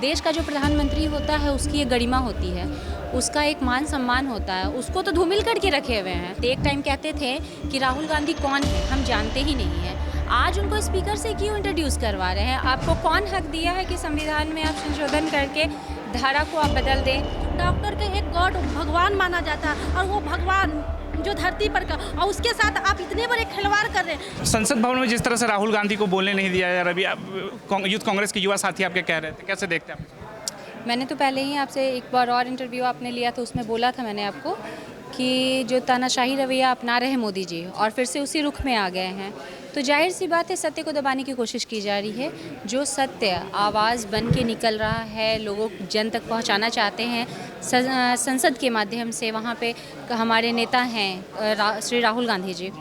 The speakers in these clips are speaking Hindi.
देश का जो प्रधानमंत्री होता है उसकी एक गरिमा होती है, उसका एक मान सम्मान होता है, उसको तो धूमिल करके रखे हुए हैं। एक टाइम कहते थे कि राहुल गांधी कौन है, हम जानते ही नहीं हैं। आज उनको स्पीकर से क्यों इंट्रोड्यूस करवा रहे हैं? आपको कौन हक दिया है कि संविधान में आप संशोधन करके धारा को आप बदल दें? डॉक्टर के एक गॉड भगवान माना जाता है और वो भगवान जो धरती पर का, और उसके साथ आप इतने बड़े खिलवाड़ कर रहे हैं। संसद भवन में जिस तरह से राहुल गांधी को बोलने नहीं दिया जा रहा, अभी आप यूथ कांग्रेस के युवा साथी आपके कह रहे थे, कैसे देखते हैं आप? मैंने तो पहले ही आपसे एक बार और इंटरव्यू आपने लिया तो उसमें बोला था मैंने आपको कि जो तानाशाही रवैया अपना रहे हैं मोदी जी और फिर से उसी रुख में आ गए हैं, तो जाहिर सी बात है सत्य को दबाने की कोशिश की जा रही है। जो सत्य आवाज़ बन के निकल रहा है, लोगों जन तक पहुंचाना चाहते हैं संसद के माध्यम से। वहाँ पे हमारे नेता हैं श्री राहुल गांधी जी,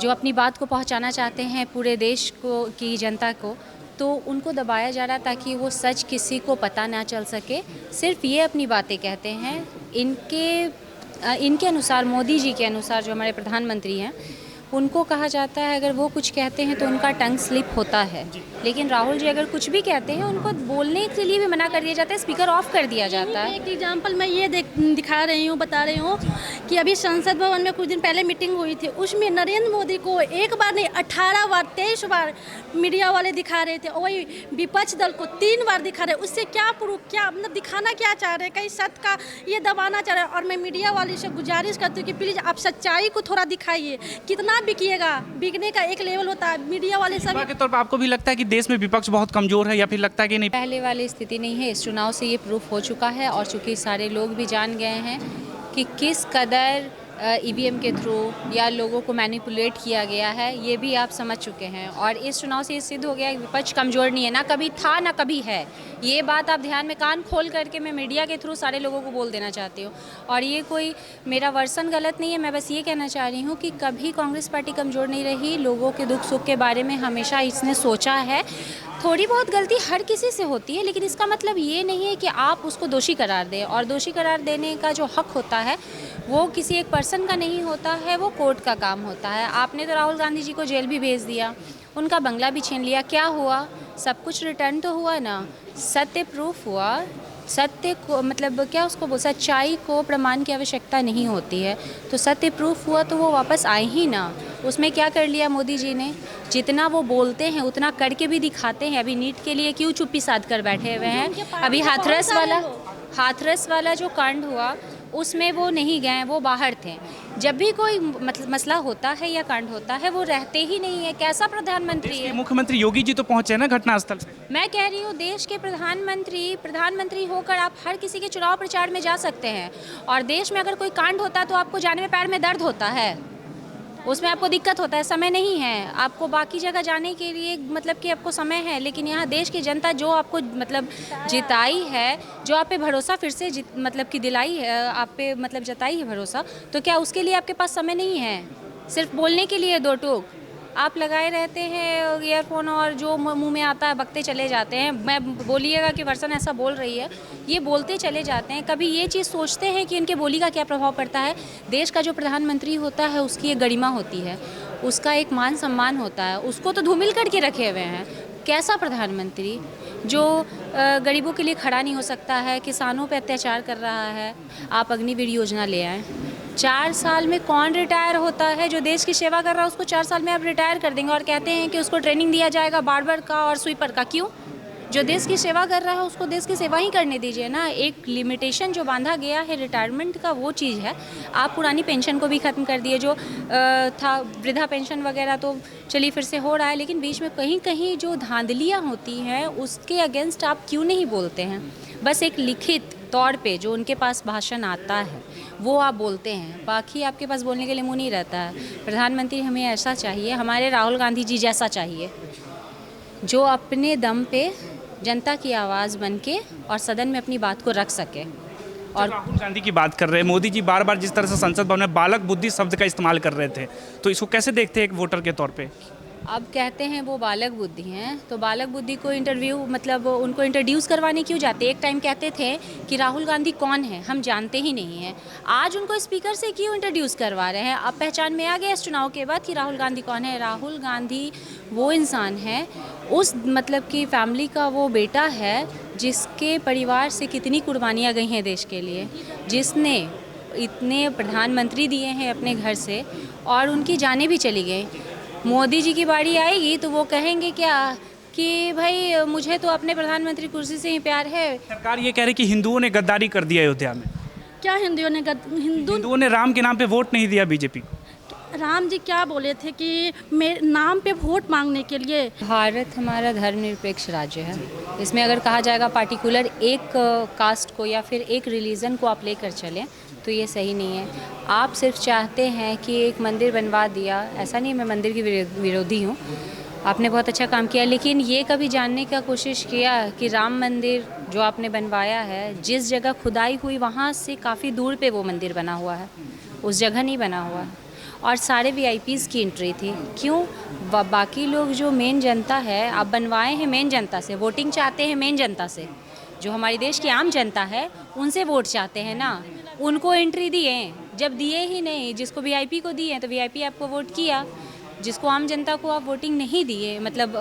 जो अपनी बात को पहुंचाना चाहते हैं पूरे देश को की जनता को, तो उनको दबाया जा रहा ताकि वो सच किसी को पता ना चल सके। सिर्फ ये अपनी बातें कहते हैं। इनके अनुसार, मोदी जी के अनुसार, जो हमारे प्रधानमंत्री हैं, उनको कहा जाता है अगर वो कुछ कहते हैं तो उनका टंग स्लिप होता है, लेकिन राहुल जी अगर कुछ भी कहते हैं उनको बोलने के लिए भी मना कर दिया जाता है, स्पीकर ऑफ कर दिया जाता है। एक एग्जांपल मैं ये दिखा रही हूँ, बता रही हूँ कि अभी संसद भवन में कुछ दिन पहले मीटिंग हुई थी, उसमें नरेंद्र मोदी को एक बार नहीं 18 बार 23 बार मीडिया वाले दिखा रहे थे, और वही विपक्ष दल को 3 बार दिखा रहे। उससे क्या प्रूफ, क्या मतलब दिखाना क्या चाह रहे हैं? कहीं सत्य का ये दबाना चाह रहे हैं। और मैं मीडिया वाले से गुजारिश करती हूँ कि प्लीज़ आप सच्चाई को थोड़ा दिखाइए। कितना बिकिएगा, बिकने का एक लेवल होता है। मीडिया वाले सब के तौर पर आपको भी लगता है कि देश में विपक्ष बहुत कमजोर है, या फिर लगता है कि नहीं? पहले वाली स्थिति नहीं है, इस चुनाव से ये प्रूफ हो चुका है और चूँकि सारे लोग भी जान गए हैं कि किस कदर ईवीएम के थ्रू या लोगों को मैनिपुलेट किया गया है, ये भी आप समझ चुके हैं। और इस चुनाव से ये सिद्ध हो गया कि विपक्ष कमज़ोर नहीं है, ना कभी था ना कभी है। ये बात आप ध्यान में कान खोल करके मैं मीडिया के थ्रू सारे लोगों को बोल देना चाहती हूँ। और ये कोई मेरा वर्सन गलत नहीं है, मैं बस ये कहना चाह रही हूँ कि कभी कांग्रेस पार्टी कमज़ोर नहीं रही। लोगों के दुख सुख के बारे में हमेशा इसने सोचा है। थोड़ी बहुत गलती हर किसी से होती है, लेकिन इसका मतलब ये नहीं है कि आप उसको दोषी करार दें। और दोषी करार देने का जो हक होता है वो किसी एक पर्सन का नहीं होता है, वो कोर्ट का काम होता है। आपने तो राहुल गांधी जी को जेल भी भेज दिया, उनका बंगला भी छीन लिया, क्या हुआ? सब कुछ रिटर्न तो हुआ ना, सत्य प्रूफ हुआ। सत्य को मतलब क्या उसको बोल, सच्चाई को प्रमाण की आवश्यकता नहीं होती है, तो सत्य प्रूफ हुआ तो वो वापस आए ही ना। उसमें क्या कर लिया मोदी जी ने? जितना वो बोलते हैं उतना करके भी दिखाते हैं। अभी नीट के लिए क्यों चुप्पी साध कर बैठे हुए हैं? अभी हाथरस वाला जो कांड हुआ उसमें वो नहीं गए, वो बाहर थे। जब भी कोई मतलब मसला होता है या कांड होता है वो रहते ही नहीं है। कैसा प्रधानमंत्री है? मुख्यमंत्री योगी जी तो पहुंचे ना घटनास्थल से। मैं कह रही हूँ देश के प्रधानमंत्री होकर आप हर किसी के चुनाव प्रचार में जा सकते हैं, और देश में अगर कोई कांड होता है तो आपको जाने में पैर में दर्द होता है, उसमें आपको दिक्कत होता है, समय नहीं है आपको बाकी जगह जाने के लिए, मतलब कि आपको समय है। लेकिन यहाँ देश की जनता जो आपको मतलब जिताई है, जो आप पे भरोसा फिर से मतलब कि दिलाई है, आप पे मतलब जताई है भरोसा, तो क्या उसके लिए आपके पास समय नहीं है? सिर्फ बोलने के लिए 2 टूक आप लगाए रहते हैं ईयरफोन, और जो मुंह में आता है बकते चले जाते हैं। मैं बोलिएगा कि वर्सन ऐसा बोल रही है, ये बोलते चले जाते हैं। कभी ये चीज़ सोचते हैं कि इनके बोली का क्या प्रभाव पड़ता है? देश का जो प्रधानमंत्री होता है उसकी एक गरिमा होती है, उसका एक मान सम्मान होता है, उसको तो धूमिल करके रखे हुए हैं। कैसा प्रधानमंत्री जो गरीबों के लिए खड़ा नहीं हो सकता है, किसानों पे अत्याचार कर रहा है? आप अग्निवीर योजना ले आए, 4 साल में कौन रिटायर होता है? जो देश की सेवा कर रहा है उसको 4 साल में आप रिटायर कर देंगे, और कहते हैं कि उसको ट्रेनिंग दिया जाएगा बार्बर का और स्वीपर का। क्यों? जो देश की सेवा कर रहा है उसको देश की सेवा ही करने दीजिए ना। एक लिमिटेशन जो बांधा गया है रिटायरमेंट का, वो चीज़ है। आप पुरानी पेंशन को भी ख़त्म कर दिए, जो था वृद्धा पेंशन वगैरह, तो चलिए फिर से हो रहा है, लेकिन बीच में कहीं कहीं जो धांधलियाँ होती हैं उसके अगेंस्ट आप क्यों नहीं बोलते हैं? बस एक लिखित तौर पे जो उनके पास भाषण आता है वो आप बोलते हैं, बाकी आपके पास बोलने के लिए मुँह नहीं रहता है। प्रधानमंत्री हमें ऐसा चाहिए, हमारे राहुल गांधी जी जैसा चाहिए, जो अपने दम पे जनता की आवाज़ बन के और सदन में अपनी बात को रख सके। और राहुल गांधी की बात कर रहे हैं, मोदी जी बार बार जिस तरह से संसद भवन में बालक बुद्धि शब्द का इस्तेमाल कर रहे थे, तो इसको कैसे देखते हैं एक वोटर के तौर पे? अब कहते हैं वो बालक बुद्धि हैं, तो बालक बुद्धि को मतलब उनको इंट्रोड्यूस करवाने क्यों जाते? एक टाइम कहते थे कि राहुल गांधी कौन है, हम जानते ही नहीं हैं। आज उनको स्पीकर से क्यों इंट्रोड्यूस करवा रहे हैं? अब पहचान में आ गया इस चुनाव के बाद कि राहुल गांधी कौन है। राहुल गांधी वो इंसान है, उस मतलब की फैमिली का वो बेटा है जिसके परिवार से कितनी कुर्बानियाँ गई हैं देश के लिए, जिसने इतने प्रधानमंत्री दिए हैं अपने घर से और उनकी जानें भी चली गई। मोदी जी की बारी आएगी तो वो कहेंगे क्या कि भाई मुझे तो अपने प्रधानमंत्री कुर्सी से ही प्यार है। सरकार ये कह रही कि हिंदुओं ने गद्दारी कर दिया अयोध्या में। क्या हिंदुओं ने राम के नाम पे वोट नहीं दिया बीजेपी को। राम जी क्या बोले थे कि मेरे नाम पे वोट मांगने के लिए। भारत हमारा धर्मनिरपेक्ष राज्य है। इसमें अगर कहा जाएगा पार्टिकुलर एक कास्ट को या फिर एक रिलीजन को आप लेकर चलें तो ये सही नहीं है। आप सिर्फ चाहते हैं कि एक मंदिर बनवा दिया, ऐसा नहीं मैं मंदिर की विरोधी हूँ, आपने बहुत अच्छा काम किया, लेकिन ये कभी जानने का कोशिश किया कि राम मंदिर जो आपने बनवाया है, जिस जगह खुदाई हुई वहाँ से काफ़ी दूर पे वो मंदिर बना हुआ है, उस जगह नहीं बना हुआ है। और सारे वीआईपीज़ की एंट्री थी। क्यों? बाकी लोग जो मेन जनता है, आप बनवाए हैं मेन जनता से, वोटिंग चाहते हैं मेन जनता से, जो हमारे देश की आम जनता है उनसे वोट चाहते हैं ना, उनको एंट्री दिए। जब दिए ही नहीं, जिसको वीआईपी को दिए तो वीआईपी आपको वोट किया, जिसको आम जनता को आप वोटिंग नहीं दिए, मतलब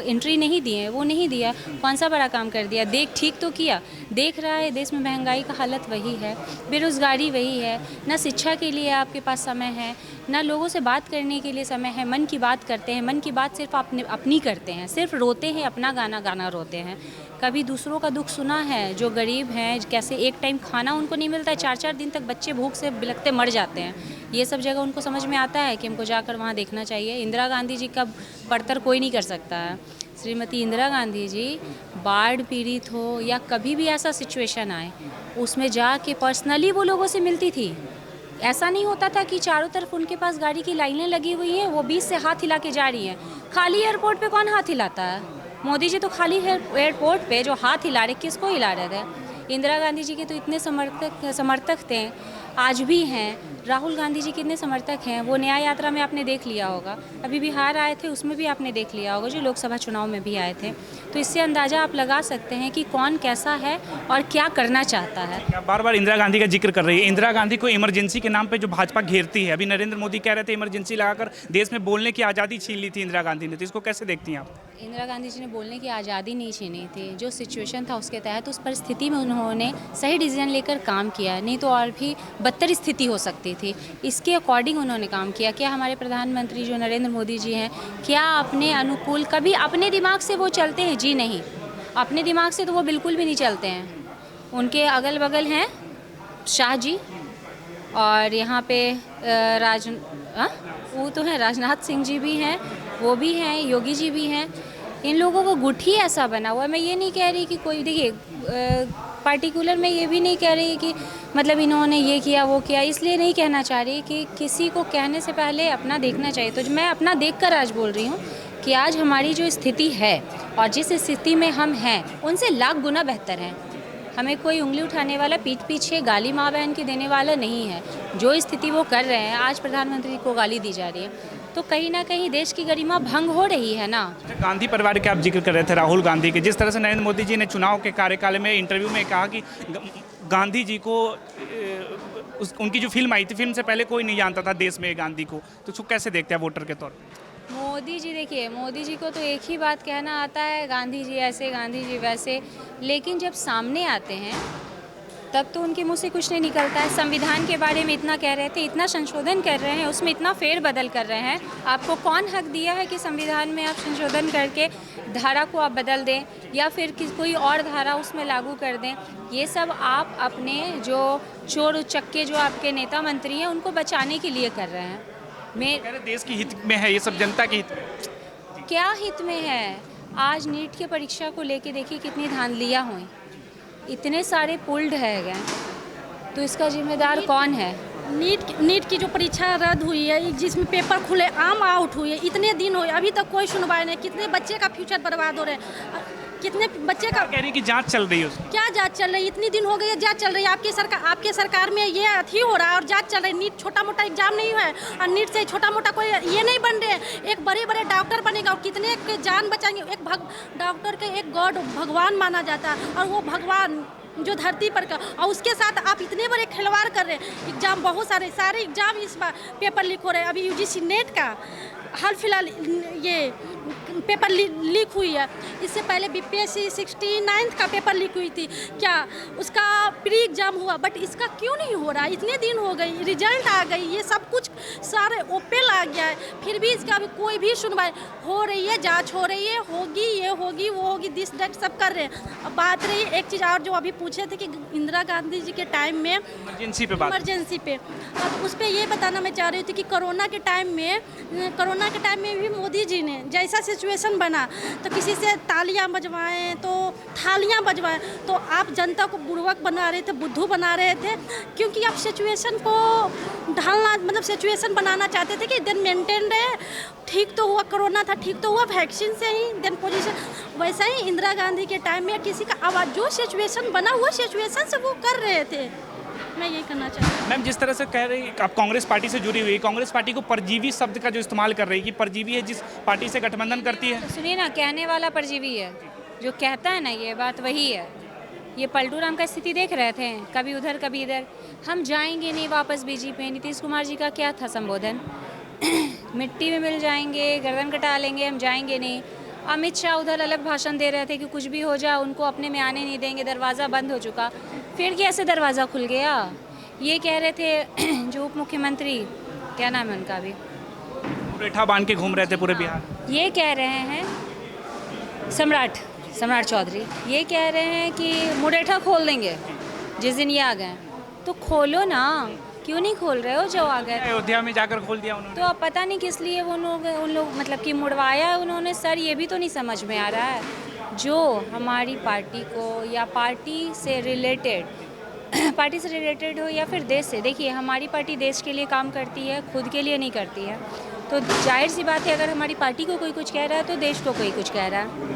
एंट्री नहीं दिए, वो नहीं दिया। कौन सा बड़ा काम कर दिया? ठीक तो किया। देख रहा है देश में महंगाई का हालत वही है, बेरोज़गारी वही है, ना शिक्षा के लिए आपके पास समय है, ना लोगों से बात करने के लिए समय है। मन की बात करते हैं, मन की बात सिर्फ अपनी करते हैं, सिर्फ रोते हैं, अपना गाना रोते हैं। कभी दूसरों का दुख सुना है? जो गरीब हैं, कैसे एक टाइम खाना उनको नहीं मिलता है, 4-4 दिन तक बच्चे भूख से बिलखते मर जाते हैं। ये सब जगह उनको समझ में आता है कि हमको जाकर वहाँ देखना चाहिए। इंदिरा गांधी जी का बढ़तर कोई नहीं कर सकता है। श्रीमती इंदिरा गांधी जी बाढ़ पीड़ित हो या कभी भी ऐसा सिचुएशन आए, उसमें जाके पर्सनली वो लोगों से मिलती थी। ऐसा नहीं होता था कि चारों तरफ उनके पास गाड़ी की लाइनें लगी हुई हैं, वो बीच से हाथ हिला के जा रही हैं। खाली एयरपोर्ट पे कौन हाथ हिलाता है? मोदी जी तो खाली एयरपोर्ट पे जो हाथ हिला रहे, किसको हिला रहे थे? इंदिरा गांधी जी के तो इतने समर्थक थे, आज भी हैं। राहुल गांधी जी कितने समर्थक हैं, वो न्याय यात्रा में आपने देख लिया होगा। अभी बिहार आए थे, उसमें भी आपने देख लिया होगा, जो लोकसभा चुनाव में भी आए थे। तो इससे अंदाज़ा आप लगा सकते हैं कि कौन कैसा है और क्या करना चाहता है। आप बार बार इंदिरा गांधी का जिक्र कर रही है। इंदिरा गांधी को इमरजेंसी के नाम पे जो भाजपा घेरती है, अभी नरेंद्र मोदी कह रहे थे इमरजेंसी लगाकर देश में बोलने की आज़ादी छीन ली थी इंदिरा गांधी ने, तो इसको कैसे देखती हैं आप? इंदिरा गांधी जी ने बोलने की आज़ादी नहीं छीनी थी। जो सिचुएशन था उसके तहत, उस परिस्थिति में उन्होंने सही डिसीजन लेकर काम किया, नहीं तो और भी बदतर स्थिति हो सकती थी। इसके अकॉर्डिंग उन्होंने काम किया। क्या हमारे प्रधानमंत्री जो नरेंद्र मोदी जी हैं, क्या अपने अनुकूल कभी अपने दिमाग से वो चलते हैं? जी नहीं, अपने दिमाग से तो वो बिल्कुल भी नहीं चलते हैं। उनके अगल बगल हैं शाह जी, और यहाँ पे वो तो हैं राजनाथ सिंह जी भी हैं, वो भी हैं, योगी जी भी हैं। इन लोगों का गुट ही ऐसा बना हुआ है। मैं ये नहीं कह रही कि कोई, देखिए पार्टिकुलर मैं ये भी नहीं कह रही कि मतलब इन्होंने ये किया वो किया, इसलिए नहीं कहना चाह रही कि किसी को कहने से पहले अपना देखना चाहिए। तो मैं अपना देखकर आज बोल रही हूँ कि आज हमारी जो स्थिति है और जिस स्थिति में हम हैं, उनसे लाख गुना बेहतर है। हमें कोई उंगली उठाने वाला, पीठ पीछे गाली माँ बहन के देने वाला नहीं है। जो स्थिति वो कर रहे हैं, आज प्रधानमंत्री को गाली दी जा रही है, तो कहीं ना कहीं देश की गरिमा भंग हो रही है ना। गांधी परिवार के आप जिक्र कर रहे थे, राहुल गांधी के, जिस तरह से नरेंद्र मोदी जी ने चुनाव के कार्यकाल में इंटरव्यू में कहा कि गांधी जी को उनकी जो फिल्म आई थी, फिल्म से पहले कोई नहीं जानता था देश में गांधी को, तो उसको कैसे देखते हैं वोटर के तौर पर? मोदी जी, देखिए मोदी जी को तो एक ही बात कहना आता है, गांधी जी ऐसे, गांधी जी वैसे, लेकिन जब सामने आते हैं तब तो उनके मुंह से कुछ नहीं निकलता है। संविधान के बारे में इतना कह रहे थे, इतना संशोधन कर रहे हैं, उसमें इतना फेरबदल कर रहे हैं। आपको कौन हक दिया है कि संविधान में आप संशोधन करके धारा को आप बदल दें या फिर कोई और धारा उसमें लागू कर दें? ये सब आप अपने जो चोर उचक्के जो आपके नेता मंत्री हैं उनको बचाने के लिए कर रहे हैं। देश की हित में है ये सब, जनता के हित में। क्या हित में है? आज नीट की परीक्षा को लेके देखिए कितनी धांधलियाँ हुई, इतने सारे पुल्ड है गए, तो इसका जिम्मेदार कौन है? नीट की जो परीक्षा रद्द हुई है, जिसमें पेपर खुले आम आउट हुए, इतने दिन हुए, अभी तक कोई सुनवाई नहीं। कितने बच्चे का फ्यूचर बर्बाद हो रहे हैं, कितने बच्चे का कह रही कि जांच चल रही है उसकी। क्या जांच चल रही है? इतनी दिन हो गई है, जांच चल रही है। आपके सरकार में ये अथी हो रहा है और जांच चल रही है। नीट छोटा मोटा एग्जाम नहीं है, और नीट से छोटा मोटा कोई ये नहीं बन रहे हैं। एक बड़े बड़े डॉक्टर बनेगा और कितने के जान बचाएंगे। एक डॉक्टर के एक गॉड भगवान माना जाता है, और वो भगवान जो धरती पर का, और उसके साथ आप इतने बड़े खिलवाड़ कर रहे हैं। एग्जाम बहुत सारे एग्जाम इस बार पेपर लीक हो रहे हैं। अभी यूजीसी नेट का हाल फिलहाल ये पेपर लीक हुई है। इससे पहले बीपीएससी 69 का पेपर लीक हुई थी, क्या उसका प्री एग्जाम हुआ, बट इसका क्यों नहीं हो रहा? इतने दिन हो गई, रिजल्ट आ गई, ये सब कुछ सारे ओपन आ गया है, फिर भी इसका अभी कोई भी सुनवाई हो रही है, जांच हो रही है, होगी, ये होगी, वो होगी, दिस दैट सब कर रहे हैं। अब बात रही एक चीज़ और जो अभी पूछे थे कि इंदिरा गांधी जी के टाइम में इमरजेंसी पे बात। इमरजेंसी पे, अब उस पर ये बताना मैं चाह रही थी कि कोरोना के टाइम में भी मोदी जी ने जैसा सिचुएशन बना तो किसी से तालियां बजवाएं तो थालियां बजवाएं, तो आप जनता को बुड़वक बना रहे थे, बुद्धू बना रहे थे, क्योंकि आप सिचुएशन को ढालना, मतलब सिचुएशन बनाना चाहते थे कि देन मेंटेन रहे। ठीक तो हुआ, कोरोना था, ठीक तो हुआ वैक्सीन से ही, देन पोजीशन। वैसा ही इंदिरा गांधी के टाइम में किसी का आवाज़, जो सिचुएशन बना हुआ सिचुएशन से वो कर रहे थे। मैं यही करना चाहती हूँ। मैम, जिस तरह से कह रही आप कांग्रेस पार्टी से जुड़ी हुई, कांग्रेस पार्टी को परजीवी शब्द का जो इस्तेमाल कर रही है कि परजीवी है जिस पार्टी से गठबंधन करती है। तो सुनिए ना, कहने वाला परजीवी है, जो कहता है ना ये बात वही है। ये पलटू राम का स्थिति देख रहे थे, कभी उधर कभी इधर। हम जाएंगे नहीं वापस बीजेपी। नीतीश कुमार जी का क्या था संबोधन? मिट्टी में मिल जाएंगे, गर्दन कटा लेंगे, हम जाएंगे नहीं। अमित शाह उधर अलग भाषण दे रहे थे कि कुछ भी हो जाए उनको अपने में आने नहीं देंगे, दरवाज़ा बंद हो चुका। फिर कैसे दरवाज़ा खुल गया? ये कह रहे थे जो उप मुख्यमंत्री, क्या नाम है उनका, भी मुरेठा बांध के घूम रहे थे पूरे बिहार। ये कह रहे हैं सम्राट चौधरी, ये कह रहे हैं कि मुरेठा खोल देंगे जिस दिन ये आ गए। तो खोलो ना, क्यों नहीं खोल रहे हो जो आ गए? अयोध्या में जाकर खोल दिया उन्होंने। तो अब पता नहीं किस लिए उन लोग मतलब कि मुड़वाया उन्होंने सर, ये भी तो नहीं समझ में आ रहा है। जो हमारी पार्टी को या पार्टी से रिलेटेड हो या फिर देश से, देखिए हमारी पार्टी देश के लिए काम करती है, खुद के लिए नहीं करती है। तो जाहिर सी बात है, अगर हमारी पार्टी को कोई कुछ कह रहा है तो देश को कोई कुछ कह रहा है।